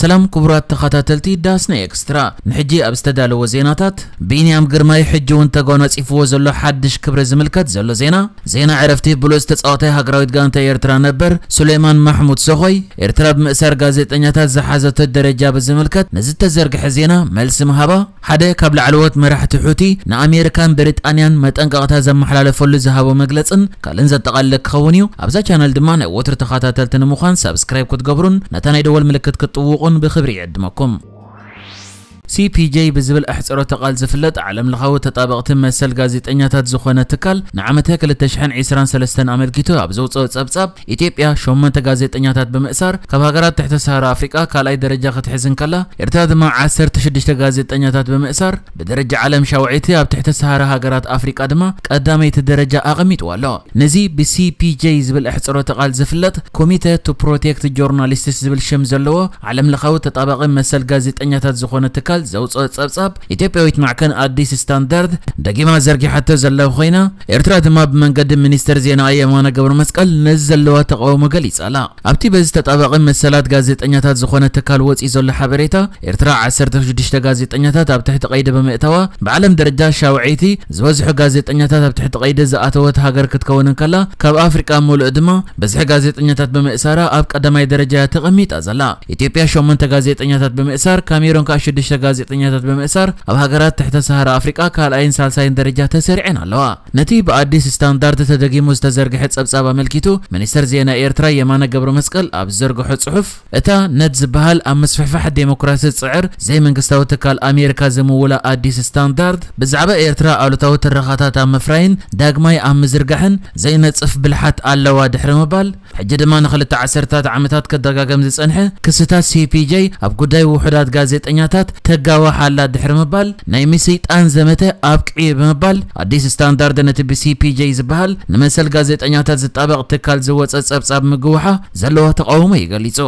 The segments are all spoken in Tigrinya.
سلام كبرات تخاتلتي داسنا اكسترا نحجي ابستدالو وزيناتات بينيام قرماي حجون تقونات إفو زلو حدش كبر زملكت زلو زينا عرفتي بلوز تتصاوتي هاقراويت قانتا إرترا نبر سليمان محمود سخوي إرترا بمأسار غازيت انياتات زحازة الدرجة بزملكت نزلت الزرق حزينة ملس مهابا حدا كابل علوات مرحة حوتي نا أمريكان بريطانيان متنقاقتا زم حلال فلو زهابو مقلصن كالنزا تقالك خونيو أبزا چانل دمان ووتر تخاتلتن مخان سابسكرايب كتقبرون نتاني دول ملكت كتوقون بخبري عدمكم CPJ بزبل احصرو تقال زفلت عالم لخاو تطابقت مسل غازيطنياتات زخونه تكال نعمته كلتشحن 23 املكيتو ابزوصو صبصاب ኢትዮጵያ ሾመንተ ጋዜጠኛታት በመእሳር ከሀገራት تحت سهر افريقيا ካላይ ደረጃ ክትሕዝን ከላ ኤርትራ ድማ 16 ጋዜጠኛታት በመእሳር በደረጃ ዓለም ሻውዒቲ ኣብ تحت سهر ሀገራት አፍሪቃ ድማ ቀዳመይቲ ደረጃ አቅሚጥዋሎ ነዚ በCPJ ዝብል احصرو ተቃል ዝፍለጥ ኮሚቴ ቱ ፕሮቴክት ጆርናሊስትስ ዝብል ሽም ዘለዎ ዓለም ለኻው ተጣበቀ መሰል ጋዜጠኛታት ዝኮነ ተካል زوص صبصاب ኢትዮጵያዊት ማዕከን አዲስ ስታንዳርድ ደጊማ ዘርጊ ሓተ ዘለው ኮይና ኤርትራ ድማ በመንገድ ሚኒስተር ዜና የማነ ገብረ መስቀል ነዘለዋ ተቃውሞ ገሊጻላ ኣብቲ በዚ ተጣበቀ መሰላት ጋዜጠኛታት ዝኮነ ተካል ወፂ ዘሎ ሓበሬታ ኤርትራ 16 ጋዜጠኛታት ኣብ ትሕቲ ቀይደ በመእተዋ በዓለም ደረጃ ሻውዒቲ ዝበዝሑ ጋዜጠኛታት ኣብ ትሕቲ ቀይደ ዝኣተወት ሃገር ክትከውን ከላ ካብ ኣፍሪቃ ሙሉእ ድማ በዝሕ ጋዜጠኛታት በመእሳራ ኣብ ቀዳማይ ደረጃ ተቐሚጣ ዘላ ኢትዮጵያ ሾመንተ ጋዜጠኛታት በመእሳር ካሜሮን ከ6 ጋዜጠኛታት በመእሳር ኣብ ሃገራት تحت سهر افريقيا ካልኣይን ሳልሳይን ደረጃ ተሰሪዐን ኣለዋ ነቲ በአዲስ ስታንዳርድ ተደጊሙ ዝተዘርግሐ ጸብጻብ አመልኪቱ ሚኒስተር ዜና ኤርትራ የማነ ገብረ መስቀል ኣብ ዘርግሑ ጽሑፍ እታ ነድ ዝበሃል ኣብ መስፈሕፋሕ ዴሞክራሲ ጽዕር ዘይ መንግስታዊ ትካል ኣሜሪካ ዘምውላ አዲስ ስታንዳርድ ብዛዕባ ኤርትራ ኣሉታዊ ትረኻታት ኣብ ምፍራይን ዳግማይ ኣብ ምዝርጋሕን ዘይነጽፍ ብልሓት ኣለዋ ድሕሪ ምባል ሕጂ ድማ ንኽልተ ዓሰርታት ዓመታት ከደጋገም ዝጸንሐ ክስታት CPJ ኣብ ጉዳይ ውሑዳት ጋዜጠኛታት ተጋዋ ሓላ ድሕሪ ምባል ናይ ሚሰይጣን ዘመተ ኣብቅዒ በመባል አዲስ ስታንዳርድ ነቲ በCPJ ዝበሃል ንመሰል ጋዜጠኛታት ዝጣበቅ ትካል ዝወፀ ጸብጻብ ምግውሓ ዘለዎ ተቃውሞ ይገልጹ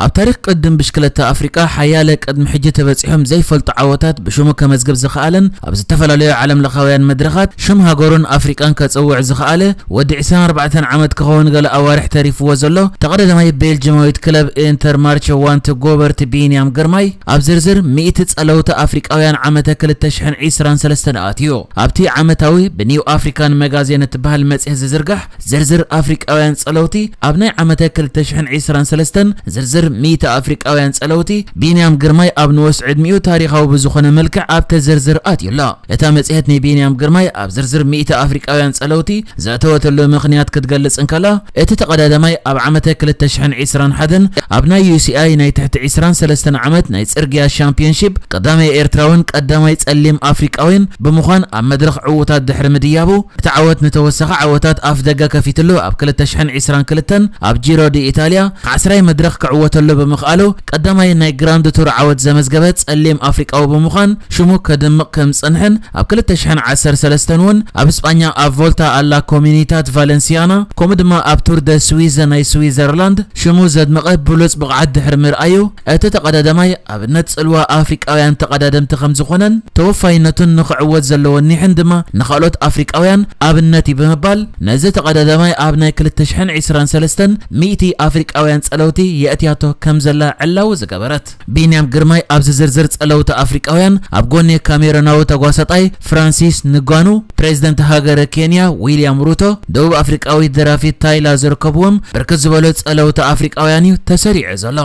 ኣብ ታሪክ ቅድም ብሽክለታ አፍሪቃ ሓያለ ቅድም ሕጂ ተበጽሖም ዘይፈልጡ ዓወታት ብሽሙ ከመዝገብ ዝኽኣለን ኣብ ዝተፈላለዩ ዓለም ለኻውያን መድረኻት ሽም ሃገሩን አፍሪቃን ከጽውዕ ዝኽኣለ ወዲ 24 ዓመት ክኸውን ገለ ኣዋርሕ ተሪፍዎ ዘሎ ተቐዳማይ ቤልጅማዊት ክለብ ኢንተርማርች ዋንት ጎበርት ቢንያም ግርማይ ኣብ ዝርዝር 100 ጸለውቲ አፍሪቃውያን ዓመተ 2023 ኣትዩ ኣብቲ ዓመታዊ በኒው አፍሪካን መጋዜን እትበሃል መጽሔት ዝዝርጋሕ ዝርዝር አፍሪቃውያን ጸለውቲ ኣብ ናይ ዓመተ 2023 ዝርዝር 100 አፍሪቃውያን ጸለውቲ ቢንያም ግርማይ ኣብ ንወስ ዕድሚኡ ታሪኻዊ ብዝኾነ መልክዕ ኣብ ተዘርዝር ኣትዩላ እታ መጽሔት ናይ ቢንያም ግርማይ ኣብ ዝርዝር 100 አፍሪቃውያን ጸለውቲ ዘእተወተሉ ምኽንያት ክትገልጽ እንከላ እቲ ተቐዳዳማይ ኣብ ዓመተ 2021 ኣብ ናይ UCI ናይ ትሕቲ 23 ዓመት ናይ ጽርግያ ሻምፒዮንሺፕ ቀዳማይ ኤርትራውን ቀዳማይ ጸሊም አፍሪቃውን ብምዃን ኣብ መድረኽ ዕውታት ድሕሪ ምድያቡ እቲ ዓወት ንተወሰኸ ዓወታት ኣፍ ደገ ከፊትሉ ኣብ 2022 ኣብ ጂሮ ዲ ኢጣልያ ከ10 መድረኽ ክዕወት له بمخالو قداماي ناي جراند تور عود زمزغبت صليم افريقاو بمخان شمو كدمق كم صنحن اب 2013 ون اب اسبانيا اب فولتا الا كومينيتات فالنسيانا كومدما اب تور د سويز ناي سويزرلاند شمو زدمقه بلوص بقعد دحر مرأيو اتتقددماي اب نصلوا افريقاوያን ተቀዳደምቲ ከም ዝኾነን ተወፋይነቱን ንኽዕወት ዘለወኒ ሕንድማ ንኻሎት አፍሪቃውያን ኣብነት ይበመባል ነዚ ተቀዳደማይ ኣብ ናይ 2023 100 አፍሪቃውያን ጸለውቲ የእትያቶ ከም ዘላ ዕላው ዝገበረት ቢንያም ግርማይ ኣብ ዝርዝር ጸለውቲ አፍሪቃውያን ኣብ ጎኒ ካሜሮናዊ ተጓሳጣይ ፍራንሲስ ንጓኑ ፕሬዝዳንት ሃገረ ኬንያ ዊሊያም ሩቶ ደቡብ አፍሪቃዊ ደራፊ ታይላ ዝርከብዎም ብርክት ዝበሉ ጸለውቲ አፍሪቃውያን ተሰሪዑ ዘሎ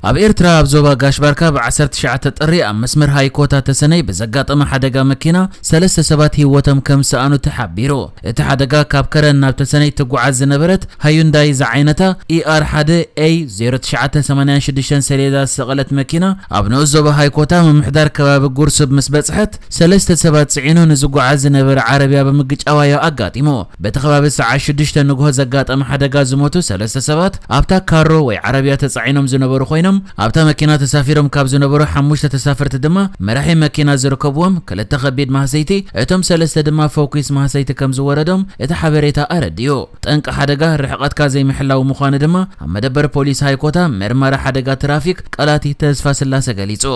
ኣብ ኤርትራ ኣብ ዞባ ጋሽባርካ ብ19 ጥሪ ኣብ መስመር ሃይኮታ ተሰነይ በዘጋጠመ ሓደጋ መኪና 3 ሰባት ህይወቶም ከም ሰኣኑ ተሓቢሩ እቲ ሓደጋ ካብ ከረን ናብ ተሰነይ ትጓዓዝ ዝነበረት ሃዩንዳይ ዝዓይነታ ER1A0986 ሰሌዳ ሰቀለት መኪና ኣብ ንዞባ ሃይኮታ ምምሕዳር ከባቢ ጉርሱብ ምስ በጽሐት 3 ሰባት ጽዒኑ ንዝጓዓዝ ዝነበረ ዓረብያ በምግጫዋዮ ኣጋጢሞ በቲ ከባቢ ሰዓት 6 ንግሆ ዘጋጠመ ሓደጋ ዝሞቱ 3 ሰባት ኣብታ ካሮ ወይ ዓረብያ ተጻዒኖም ዝነበሩ ኮይኖም ኣብታ መኪና ተሳፊሮም ካብ ዝነበሩ 5 ተሳፈርቲ ድማ መራሒ መኪና ዝርከብዎም ክልተ ከቢድ ማህሰይቲ እቶም 3 ድማ ፎኩስ ማህሰይቲ ከም ዝወረዶም እቲ ሓበሬታ ኣረድዩ ጠንቂ ሓደጋ ርሕቀትካ ዘይምሕላው ምዃኑ ድማ ኣብ መደበር ፖሊስ ሃይኮታ ምርመራ ሓደጋ ትራፊክ ቀላቲ ተስፋ ስላሰ ገሊጹ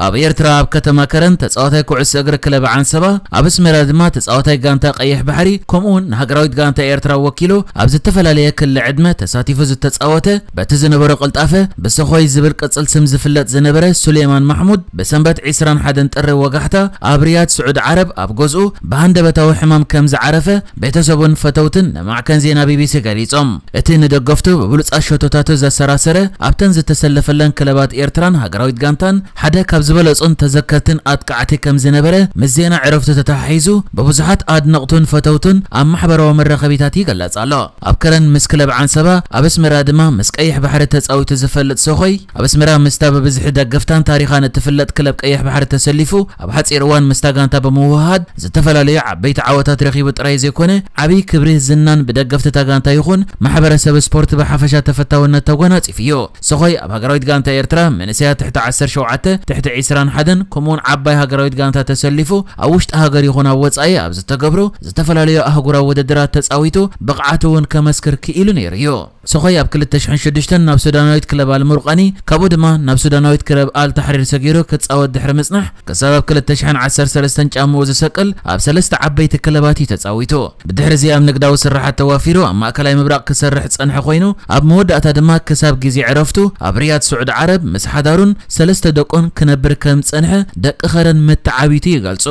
ኣብ ኤርትራ ኣብ ከተማ ከረን ተጻዋታይ ኩዕሶ እግሪ ክለብ ዓንሰባ ኣብ ኣስመራ ድማ ተጻዋታይ ጋንታ ቀይሕ ባሕሪ ከምኡውን ንሃገራዊት ጋንታ ኤርትራ ወኪሉ ኣብ ዝተፈላለየ ክልል ዕድመ ተሳቲፉ ዝተጻወተ በቲ ዝነበረ ቅልጣፈ ብሰኾይ ዝብል ቅጽል ስም ዝፍለጥ ዝነበረ ሱሌማን ማሕሙድ በሰንበት 21 ጥሪ ወጋሕታ ኣብ ሪያድ ስዑድ ዓረብ ኣብ ገዝኡ ብሃንደበታዊ ሕማም ከም ዝዓረፈ ቤተሰቡን ፈተውትን ንማዕከን ዜና ቢቢሲ ገሊጾም እቲ ንደገፍቱ ብብሉጻት ሸቶታቱ ዘሰራሰረ ኣብተን ዝተሰለፈለን ክለባት ኤርትራን ሃገራዊት ጋንታን ሓደ ካብ ዝበለጹን ተዘከርትን ኣጥቃዕቲ ከም ዝነበረ ምስ ዜና ዕረፍቱ ተተሓሒዙ ብብዙሓት ኣድነቕቱን ፈተውቱን ኣብ ማሕበራዊ መራኸቢታት ይገለጽ ኣሎ ኣብ ከረን ምስ ክለብ ዓንሰባ ኣብ ኣስመራ ድማ ምስ ቀይሕ ባሕሪ ተጻዊቱ ዝፈልጥ ሰኾይ ኣብ ኣስመራ ምስታ ብብዝሒ ደገፍታን ታሪኻን እትፍለጥ ክለብ ቀይሕ ባሕሪ ተሰሊፉ ኣብ ሓጺር እዋን ምስታ ጋንታ ብምውህሃድ ዝተፈላለዩ ዓበይቲ ዓወታት ረኺቡ ጥራይ ዘይኮነ ዓብይ ክብሪ ዝናን ብደገፍቲ ጋንታ ይኹን ማሕበረሰብ ስፖርት ብሓፈሻ ተፈታውነት ተጎናጺፉ እዩ ሰኾይ ኣብ ሃገራዊት ጋንታ ኤርትራ መንእሰያት ትሕቲ 17 ትሕቲ 21 ከምኡውን ዓባይ ሃገራዊት ጋንታ ተሰሊፉ ኣብ ውሽጢ ሃገር ይኹን ኣብ ወጻኢ ኣብ ዝተገብሩ ዝተፈላለዩ ኣህጉራዊ ውድድራት ተጻዊቱ ብቕዓቱ እውን ከመስክር ክኢሉ ነይሩ እዩ ሰኾይ ኣብ 2006 ናብ ሱዳናዊት ክለብ አልሙርቃኒ ካብኡ ድማ ናብ ሱዳናዊት ክለብ አልታሕሪር ሰጊሩ ክጻወት ድሕሪ ምጽናሕ ክሳብ 2013 ጫምኡ ዝሰቅል ኣብ ሰለስተ ዓበይቲ ክለባት ተጻዊቱ ብድሕሪ እዚ ኣብ ንግዳዊ ስራሓት ተዋፊሩ ኣብ ማእከላይ ምብራቅ ክሰርሕ ጸንሐ ኮይኑ ኣብ መወዳእታ ድማ ክሳብ ግዜ ዕረፍቱ ኣብ ሪያድ ስዑድ ዓረብ ምስ ሓዳሩን ሰለስተ ደቆን ክነብር ከም ጸንሐ ደቂ ኸረን መተዓቢቱ ይገልጹ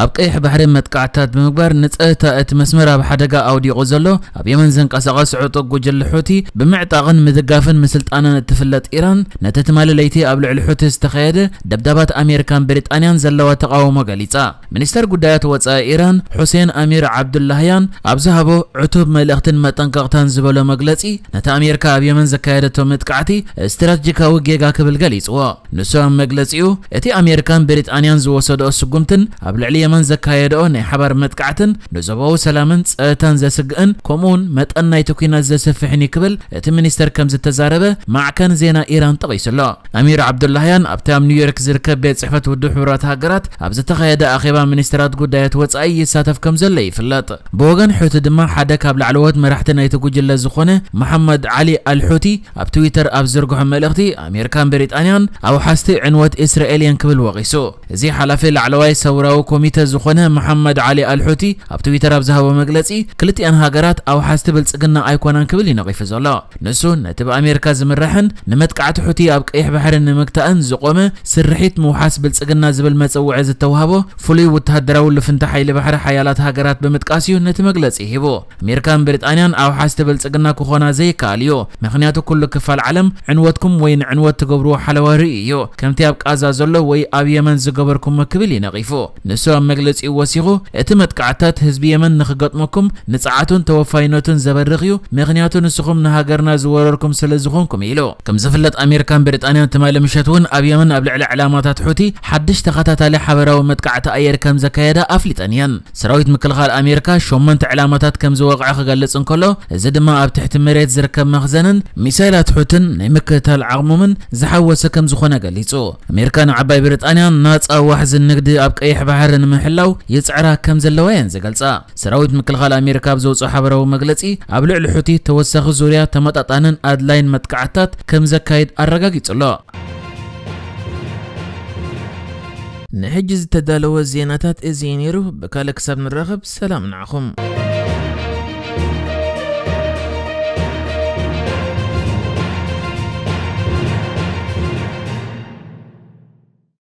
ኣብ ቀይሕ ባሕሪ መጥቃዕታት ብምግባር ንጸታ እቲ መስመር ኣብ ሓደጋ ኣውዲቑ ዘሎ ኣብ የመን ዘንቀሳቐስ ዕጡቕ ጉጅለ ሑቲ ብምዕጣቕን ምድጋፍን ምስልጣንን እትፍለጥ ኢራን ነቲ ትማሊ ለይቲ ኣብ ልዕሊ ሑቲ ዝተኻየደ ደብዳባት ኣሜሪካን ብሪጣንያን ዘለዋ ተቃውሞ ገሊጻ ሚኒስተር ጉዳያት ወጻኢ ኢራን ሁሴን አሚር ዓብዱላህያን ኣብ ዝሃቦ ዕቱብ መልእኽትን መጠንቀቕታን ዝበሎ መግለጺ ነቲ ኣሜሪካ ኣብ የመን ዘካየደቶ መጥቃዕቲ ስትራቴጂካዊ ጌጋ ክብል ገሊጽዎ ንሱ ኣብ መግለጺኡ እቲ ኣሜሪካን ብሪጣንያን ዝወሰደኦ ስጉምትን ኣብ ልዕሊ የመን ዘካየደኦ ናይ ሓባር መጥቃዕትን ንዞባዊ ሰላምን ጸጥታን ዘስግእን ከምኡውን መጠን ናይቲ ኩናት ዘስፍሕን ክብል እቲ ሚኒስተር ከም ዝተዛረበ ማዕከን ዜና ኢራን ጠቒሱሎ አሚር ዓብዱላህያን ኣብቲ ኣብ ኒውዮርክ ዝርከብ ቤት ጽሕፈት ውድብ ሕብራት ሃገራት ኣብ ዝተኻየደ ኣኼባ ሚኒስትራት ጉዳያት ወጻኢ ይሳተፍ ከም ዘሎ ይፍለጥ ብወገን ሑቲ ድማ ሓደ ካብ ላዕለዎት መራሕቲ ናይቲ ጉጅለ ዝኾነ መሐመድ ዓሊ አልሑቲ ኣብ ትዊተር ኣብ ዝርግሖ መልእኽቲ ኣሜሪካን ብሪጣንያን ኣብ ሓስቲ ዕንወት እስራኤልያን ክብል ወቒሱ እዚ ሓላፊ ላዕለዋይ ሰውራዊ ኮሚቴ ዝኾነ መሐመድ ዓሊ አልሑቲ ኣብ ትዊተር ኣብ ዝሃቦ መግለጺ ክልቲአን ሃገራት ኣብ ሓስቲ ብልጽግና ኣይኮናን ክብል ይነቒፉ ዘሎ ንሱ ነቲ ብኣሜሪካ ዝምራሕን ንመጥቃዕቲ ሑቲ ኣብ ቀይሕ ባሕሪ ንምግታእን ዝቆመ ስርሒት ምውሓስ ብልጽግና ዝብል መጽውዒ ዝተዋህቦ ፍሉይ ወተሃደራዊ ልፍንቲ ሓይሊ ባሕሪ ሓያላት ሃገራት ብምጥቃስ እዩ ነቲ መግለጺ ሂቦ ኣሜሪካን ብሪጣንያን ኣብ ሓስቲ ብልጽግና ክኾና ዘይከኣል እዩ ምክንያቱ ኩሉ ክፋል ዓለም ዕንወትኩም ወይ ንዕንወት ትገብርዎ ሓለዋሪ እዩ ከምቲ ኣብ ቃዛ ዘሎ ወይ ኣብ የመን ዝገበርኩም ክብል ይነቒፉ ንሱ መግለጺ ወሲኹ እቲ መጥቃዕታት ህዝቢ የመን ንኽገጥመኩም ንጽዓቱን ተወፋይነቱን ዘበርኽ እዩ ምክንያቱ ንስኹም ንሃገርና ዝወረርኩም ስለ ዝኾንኩም ኢሉ ከም ዝፍለጥ ኣሜሪካን ብሪጣንያን ትማሊ ምሸት እውን ኣብ የመን ኣብ ልዕሊ ዕላማታት ሑቲ ሓድሽ ተኸታታሊ ሓበራዊ መጥቃዕቲ ኣየር ከም ዘካየዳ ኣፍሊጠን እየን ሰራዊት ምክልኻል ኣሜሪካ 8 ዕላማታት ከም ዝወቕዐ ክገልጽ እንከሎ እዚ ድማ ኣብ ትሕቲ መሬት ዝርከብ መኽዘንን ሚሳይላት ሑትን ናይ ምክትታል ዓቕሞምን ዝሓወሰ ከም ዝኾነ ገሊጹ ኣሜሪካ ንዓባይ ብሪጣንያን ናጻ ዋሕዚ ንግዲ ኣብ ቀይሕ ባሕሪ ንምሕላው ይጽዕራ ከም ዘለዋ የን ዝገልጻ ሰራዊት ምክልኻል ኣሜሪካ ኣብ ዘውፅኦ ሓበራዊ መግለጺ ኣብ ልዕሊ ሑቲ ተወሳኺ ዙርያ ተመጣጣንን ኣድላይን መጥቃዕታት ከም ዘካይድ ኣረጋጊጹሎ ንሕጂ ዝተዳለወ ዜናታት እዚ ነይሩ ብካልእ ክሳብ ንራኸብ ሰላም ንዓኹም